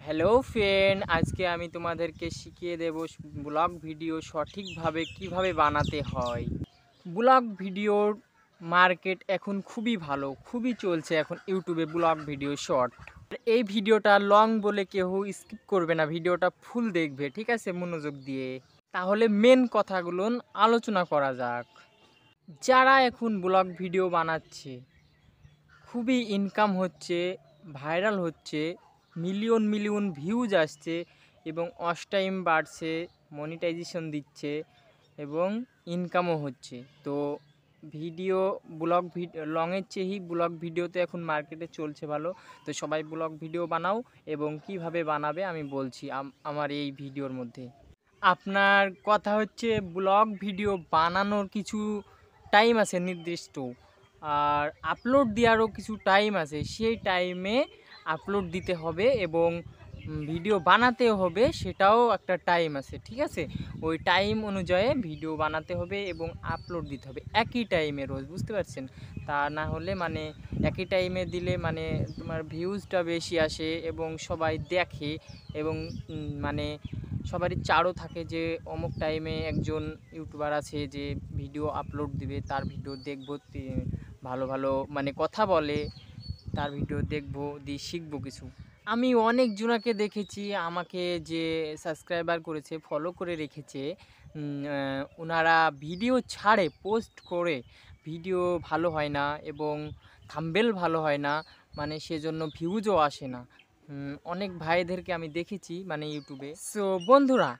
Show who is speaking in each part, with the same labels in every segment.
Speaker 1: Hello friend, আজকে আমি তোমাদেরকে শিখিয়ে দেব ব্লগ ভিডিও সঠিকভাবে কিভাবে বানাতে হয়। ব্লগ ভিডিওর মার্কেট এখন খুবই ভালো, খুবই চলছে এখন ইউটিউবে ব্লগ ভিডিও শর্ট। এই ভিডিওটা লং বলে কেউ স্কিপ করবে না, ভিডিওটা ফুল দেখবে, ঠিক আছে, মনোযোগ দিয়ে। তাহলে মেন কথাগুলো আলোচনা করা যাক। যারা এখন ব্লগ ভিডিও বানাচ্ছে, খুবই ইনকাম হচ্ছে, ভাইরাল হচ্ছে, মিলিয়ন মিলিয়ন ভিউজ আসছে এবং ওয়াচ টাইম বাড়ছে, মনিটাইজেশন দিচ্ছে এবং ইনকামও হচ্ছে। তো ভিডিও ব্লগ লংয়ের চেয়েই ব্লগ ভিডিওতে এখন মার্কেটে চলছে ভালো। তো সবাই ব্লগ ভিডিও বানাও এবং কিভাবে বানাবে আমি বলছি আমার এই ভিডিওর মধ্যে। আপনার কথা হচ্ছে ব্লগ ভিডিও বানানোর কিছু টাইম আছে নির্দিষ্ট, আর আপলোড দেওয়ারও কিছু টাইম আছে। সেই টাইমে আপলোড দিতে হবে এবং ভিডিও বানাতেও হবে, সেটাও একটা টাইম আছে, ঠিক আছে। ওই টাইম অনুযায়ী ভিডিও বানাতে হবে এবং আপলোড দিতে হবে একই টাইমে রোজ, বুঝতে পারছেন? তা না হলে মানে একই টাইমে দিলে মানে তোমার ভিউজটা বেশি আসে এবং সবাই দেখে এবং মানে সবারই চারও থাকে যে অমুক টাইমে একজন ইউটিউবার আছে যে ভিডিও আপলোড দিবে, তার ভিডিও দেখবো, ভালো ভালো মানে কথা বলে, তার ভিডিও দেখবো, দিয়ে শিখবো কিছু। আমি অনেক জনাকে দেখেছি আমাকে যে সাবস্ক্রাইবার করেছে, ফলো করে রেখেছে, ওনারা ভিডিও ছাড়ে, পোস্ট করে ভিডিও ভালো হয় না এবং থাম্বনেল ভালো হয় না, মানে সেজন্য ভিউজও আসে না। অনেক ভাইদেরকে আমি দেখেছি মানে ইউটিউবে। সো বন্ধুরা,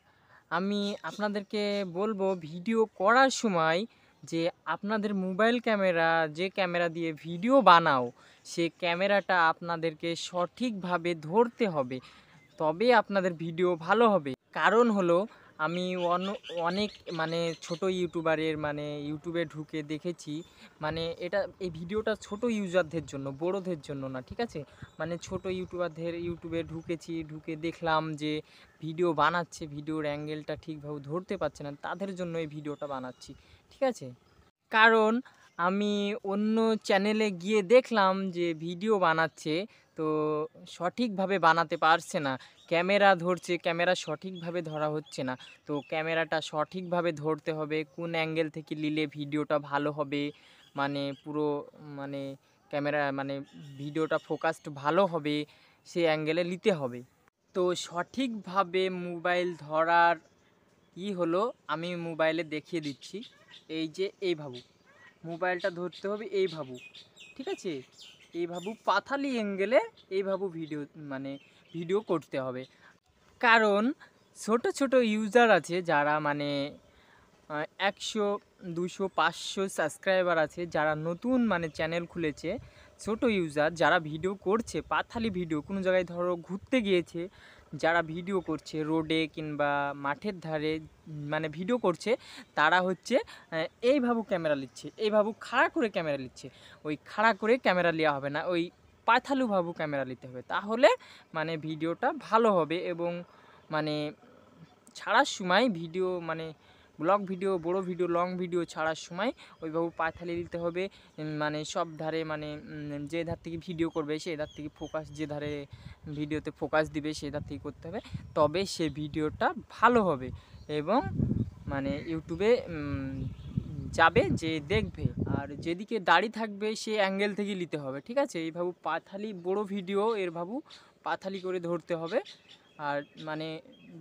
Speaker 1: আমি আপনাদেরকে বলবো ভিডিও করার সময় যে আপনাদের মোবাইল ক্যামেরা, যে ক্যামেরা দিয়ে ভিডিও বানাও, সে ক্যামেরাটা আপনাদেরকে সঠিকভাবে ধরতে হবে, তবে আপনাদের ভিডিও ভালো হবে। কারণ হলো আমি অনেক মানে ছোট ইউটিউবারের মানে ইউটিউবে ঢুকে দেখেছি, মানে এই ভিডিওটা ছোট ইউজারদের জন্য, বড়োদের জন্য না, ঠিক আছে। মানে ছোট ইউটিউবারদের ইউটিউবে ঢুকে দেখলাম যে ভিডিও বানাচ্ছে, ভিডিওর অ্যাঙ্গেলটা ঠিকভাবে ধরতে পারছে না, তাদের জন্য এই ভিডিওটা বানাচ্ছি, ঠিক আছে। কারণ আমি অন্য চ্যানেলে গিয়ে দেখলাম যে ভিডিও বানাচ্ছে, তো সঠিকভাবে বানাতে পারছে না, ক্যামেরা ধরছে, ক্যামেরা সঠিকভাবে ধরা হচ্ছে না। তো ক্যামেরাটা সঠিকভাবে ধরতে হবে, কোন অ্যাঙ্গেল থেকে নিলে ভিডিওটা ভালো হবে, মানে পুরো মানে ক্যামেরা মানে ভিডিওটা ফোকাসড ভালো হবে, সেই অ্যাঙ্গেলে নিতে হবে। তো সঠিকভাবে মোবাইল ধরার হলো, আমি মোবাইলে দেখিয়ে দিচ্ছি। এই যে এইভাবে মোবাইলটা ধরতে হবে, এইভাবে, ঠিক আছে, এইভাবে পাথালি অ্যাঙ্গেলে এইভাবে ভিডিও করতে হবে। কারণ ছোট ছোট ইউজার আছে যারা মানে 100, 200, 500 সাবস্ক্রাইবার আছে, যারা নতুন মানে চ্যানেল খুলেছে, ছোট ইউজার যারা ভিডিও করছে, পাথালি ভিডিও, কোনো জায়গায় ধরো ঘুরতে গিয়েছে, যারা ভিডিও করছে রোডে কিংবা মাঠের ধারে মানে ভিডিও করছে, তারা হচ্ছে এইভাবে ক্যামেরা নিচ্ছে, এইভাবে খাড়া করে ক্যামেরা নিচ্ছে। ওই খাড়া করে ক্যামেরা নেওয়া হবে না, ওই পাথালুভাবে ক্যামেরা নিতে হবে, তাহলে মানে ভিডিওটা ভালো হবে। এবং মানে ছাড়ার সময় ভিডিও মানে ব্লগ ভিডিও, বড় ভিডিও, লং ভিডিও ছাড়ার সময় ওইভাবে পাথালি দিতে হবে, মানে সব ধারে মানে যে ধার থেকে ভিডিও করবে সেই ধার থেকে ফোকাস, যে ধারে ভিডিওতে ফোকাস দিবে সেই ধার থেকে করতে হবে, তবে সে ভিডিওটা ভালো হবে এবং মানে ইউটিউবে যাবে, যে দেখবে। আর যেদিকে দাঁড়িয়ে থাকবে সে অ্যাঙ্গেল থেকে নিতে হবে, ঠিক আছে। এইভাবে পাথালি বড় ভিডিও এর ভাবু পাথালি করে ধরতে হবে। আর মানে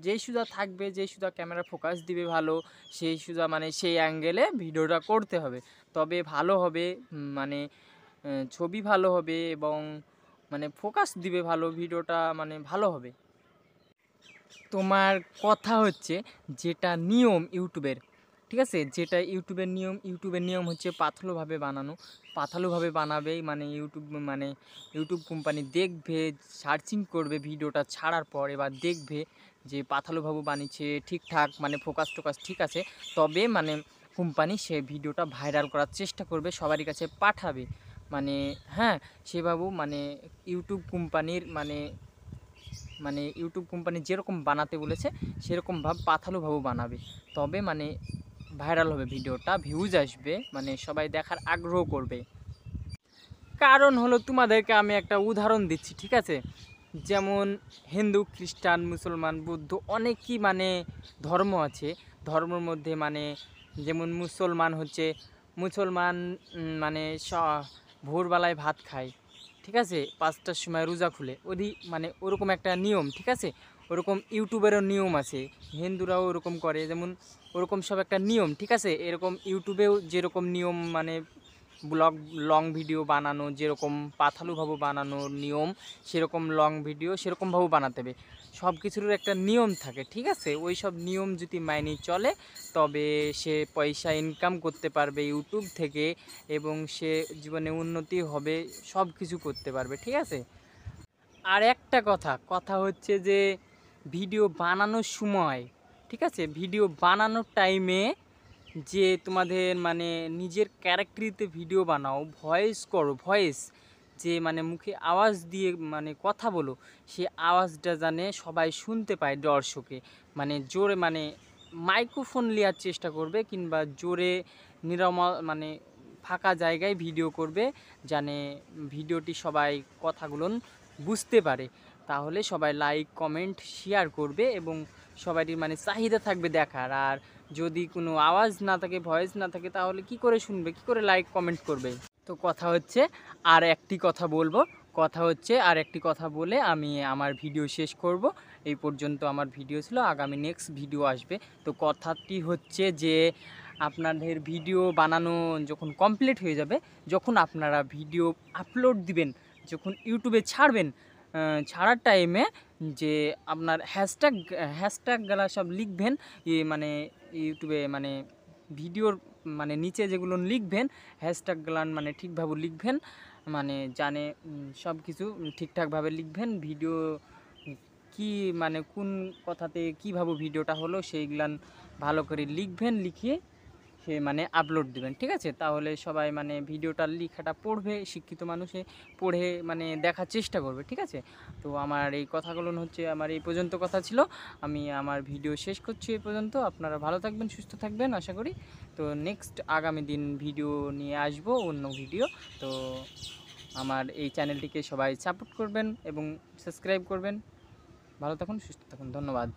Speaker 1: যেই সুদা থাকবে, যেই সুদা ক্যামেরা ফোকাস দিবে ভালো, সেই সুদা মানে সেই অ্যাঙ্গেলে ভিডিওটা করতে হবে, তবে ভালো হবে, মানে ছবি ভালো হবে এবং মানে ফোকাস দিবে ভালো, ভিডিওটা মানে ভালো হবে। তোমার কথা হচ্ছে যেটা নিয়ম ইউটিউবের, ঠিক আছে, যেটা ইউটিউবের নিয়ম হচ্ছে পাতলোভাবে বানানো, পাতলোভাবে বানাবেই মানে ইউটিউব কোম্পানি দেখবে, সার্চিং করবে ভিডিওটা ছাড়ার পর, এবার দেখবে যে পাতলোভাবে বানিয়েছে ঠিকঠাক, মানে ফোকাস টোকাস ঠিক আছে, তবে মানে কোম্পানি সে ভিডিওটা ভাইরাল করার চেষ্টা করবে, সবারই কাছে পাঠাবে, মানে হ্যাঁ, সেভাবেও মানে ইউটিউব কোম্পানির মানে ইউটিউব কোম্পানি যেরকম বানাতে বলেছে সেরকমভাবে পাথালোভাবে বানাবে, তবে মানে ভাইরাল হবে ভিডিওটা, ভিউজ আসবে, মানে সবাই দেখার আগ্রহ করবে। কারণ হলো তোমাদেরকে আমি একটা উদাহরণ দিচ্ছি, ঠিক আছে। যেমন হিন্দু, খ্রিস্টান, মুসলমান, বৌদ্ধ অনেকই মানে ধর্ম আছে। ধর্মের মধ্যে মানে যেমন মুসলমান মানে ভোরবেলায় ভাত খায়, ঠিক আছে, 5টার সময় রোজা খুলে, মানে ওরকম একটা নিয়ম, ঠিক আছে। ওরকম ইউটিউবেরও নিয়ম আছে, হিন্দুরাও ওরকম করে, যেমন ওরকম সব একটা নিয়ম, ঠিক আছে। এরকম ইউটিউবেও যেরকম নিয়ম মানে ব্লগ লং ভিডিও বানানো যেরকম পাথালুভাবে বানানোর নিয়ম, সেরকম লং ভিডিও সেরকমভাবেও বানাতে হবে। সব কিছুর একটা নিয়ম থাকে, ঠিক আছে। ওই সব নিয়ম যদি মাইনে চলে তবে সে পয়সা ইনকাম করতে পারবে ইউটিউব থেকে, এবং সে জীবনে উন্নতি হবে, সব কিছু করতে পারবে, ঠিক আছে। আর একটা কথা হচ্ছে যে ভিডিও বানানোর সময়, ঠিক আছে, ভিডিও বানানোর টাইমে যে তোমাদের মানে নিজের ক্যারেক্টারিতে ভিডিও বানাও, ভয়েস করো, ভয়েস যে মানে মুখে আওয়াজ দিয়ে মানে কথা বলো, সে আওয়াজটা জানে সবাই শুনতে পায়, দর্শকে মানে জোরে মানে মাইক্রোফোন নেওয়ার চেষ্টা করবে, কিংবা জোরে নিরমল মানে ফাঁকা জায়গায় ভিডিও করবে, জানে ভিডিওটি সবাই কথাগুলো বুঝতে পারে। তাহলে সবাই লাইক কমেন্ট শেয়ার করবে এবং সবারই মানে চাহিদা থাকবে দেখার। আর যদি কোনো আওয়াজ না থাকে, ভয়েস না থাকে, তাহলে কি করে শুনবে, কি করে লাইক কমেন্ট করবে। তো কথা হচ্ছে আর একটি কথা বলে আমি আমার ভিডিও শেষ করব। এই পর্যন্ত আমার ভিডিও ছিল, আগামী নেক্সট ভিডিও আসবে। তো কথাটি হচ্ছে যে আপনাদের ভিডিও বানানো যখন কমপ্লিট হয়ে যাবে, যখন আপনারা ভিডিও আপলোড দিবেন, যখন ইউটিউবে ছাড়বেন, ছাড়ার টাইমে যে আপনার হ্যাশট্যাগুলো সব লিখবেন, মানে ইউটিউবে মানে ভিডিওর মানে নিচে যেগুলো লিখবেন হ্যাশট্যাগুলো মানে ঠিকভাবে লিখবেন, মানে জানে সব কিছু ঠিকঠাকভাবে লিখবেন। ভিডিও কি মানে কোন কথাতে কীভাবে ভিডিওটা হলো সেইগুলান ভালো করে লিখবেন, লিখিয়ে সে মানে আপলোড দিবেন, ঠিক আছে। তাহলে সবাই মানে ভিডিওটা লেখাটা পড়বে, শিক্ষিত মানুষে পড়ে মানে দেখার চেষ্টা করবে, ঠিক আছে। তো আমার এই কথাগুলো হচ্ছে আমার এই পর্যন্ত কথা ছিল, আমি আমার ভিডিও শেষ করছি এই পর্যন্ত। আপনারা ভালো থাকবেন, সুস্থ থাকবেন আশা করি। তো নেক্সট আগামী দিন ভিডিও নিয়ে আসবো, অন্য ভিডিও। তো আমার এই চ্যানেলটিকে সবাই সাপোর্ট করবেন এবং সাবস্ক্রাইব করবেন। ভালো থাকুন, সুস্থ থাকুন, ধন্যবাদ।